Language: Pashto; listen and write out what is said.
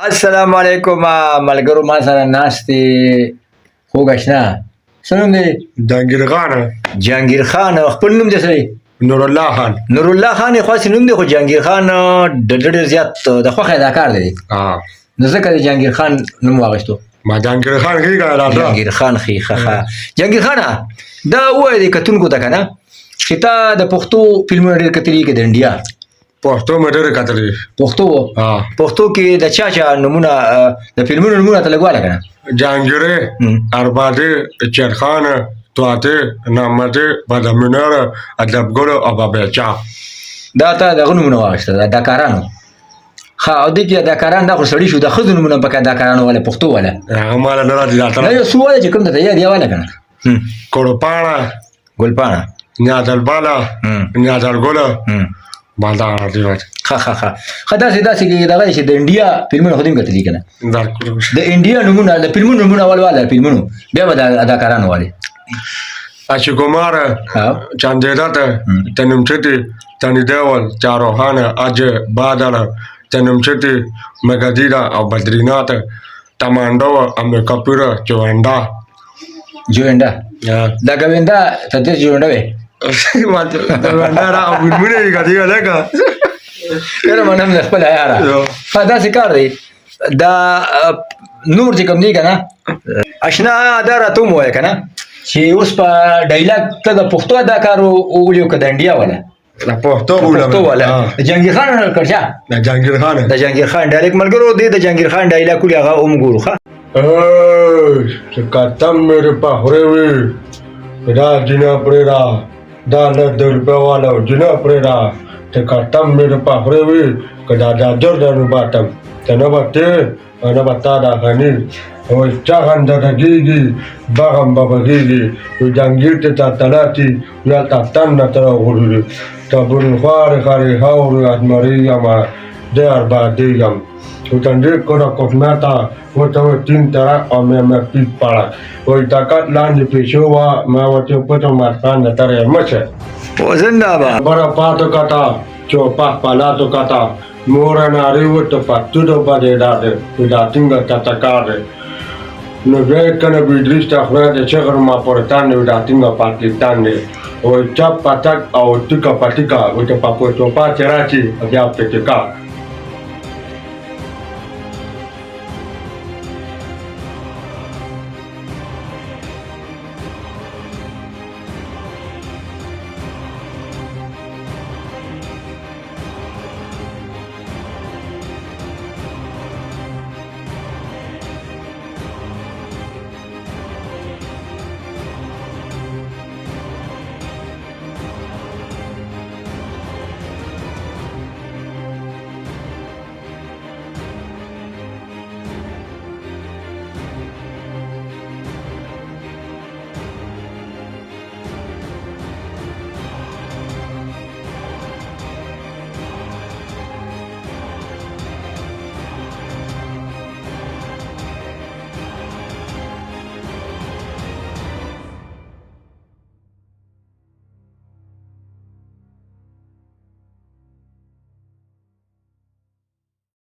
السلام علیکم ملګرو ما سره ناستې خوږ اشنا څه نوم دی جهانگیر خان جهانگیر خان خپل نوم دی څه دی نور الله خان نور الله خان یې خاص نوم دی خو جهانگیر خان ډېر زیات د خوښۍ اداکار دی نو ځکه د جهانگیر خان نوم واخیستو ما جهانگیر خان ښې که جهانگیر خان ښې ښه جهانگیر خانه دا ووایه د کتونکو ته که نه چې تا د پښتو فلمونه ډېر کتلي که د انډیا پښتو مې ډېرې کتلې پښتو پښتو کې د چا چا نومونه د فلمونو نومونه ته لږ واله که نه جهانگیرې اربادې چرخان تواتې نعمتې بدمنار ادبګل او بابیچا دا تا دغه نومونه واخیسته د اداکارانو ښه او دې کې اداکاران دا خو سړي شو د ښځو نومونه پکې اداکارانو والا پښتو والا هغه ماله نه راځي دا نه یو څو والا چې کوم درته یاد یې واله که نه کوړپاڼه ګلپاڼه نیادلباله نیادلګله بالا راځي ښه داسې کې دغه چې د انډیا فلمونه خو دې هم کتلي که نه د انډیا نومونه د فلمونو نومونه اول واله فلمونو بیا به د اداکارانو والې اچی کمار چاندیدت تنمچتی تنیدیول چاروخان اج بادل تنمچتی مگدیدا او بدرینات تماندو امی کپور جویندا دا ګویندا ته دې جویندا وې جویندا را فلمونه یې کتلي لکه یاره منم د خپل یاره ښه داسې کار دی دا نور چې کوم دی که نه اشنا دا راته ووایه که نه چې اوس په ډایلاګ ته د پښتو اداکار وویلو که د انډیا والا پښتو والا د جهانگیر خان کړچا د جهانگیر خان ډایلاګ ملګرو دی د جهانگیر خان ډایلاګ ولې هغه هم ګورو ښه چې کتم مې په خورې وي دا جنا پرېږده دا لږ د روپۍ والا جنا پرېږده چې کتم مې په خورې وي که دا جاجر در وباتم ته نه به ته نه به تا دا غني او چا خنده کېږي بغم به بغېږي وي جهانګیر ته تا تلاتي یا تا تن نه ته راغورځي ته برونخوارې خارې هاورې ازمرېږم دی اربادېږم وتندې کوره کوټماته ورته وایي تین طرح او مې پیک پاړه وایي طاقت لاندې پیشو وه ما ورته پټه ماتخان د ترې مچه زنده‌باد بره پاتو کتا چوپا پالاتو کتا مور ناری ورته پتو باندې ډاډه دا څنګه تتکاره نو بیا کنه بیدریش ته خدای د چغر ما پورتان دا څنګه پاکستان دی او چپ پټک او ټیکا پټیکا ورته پاپو چوپا چراچی بیا پټکا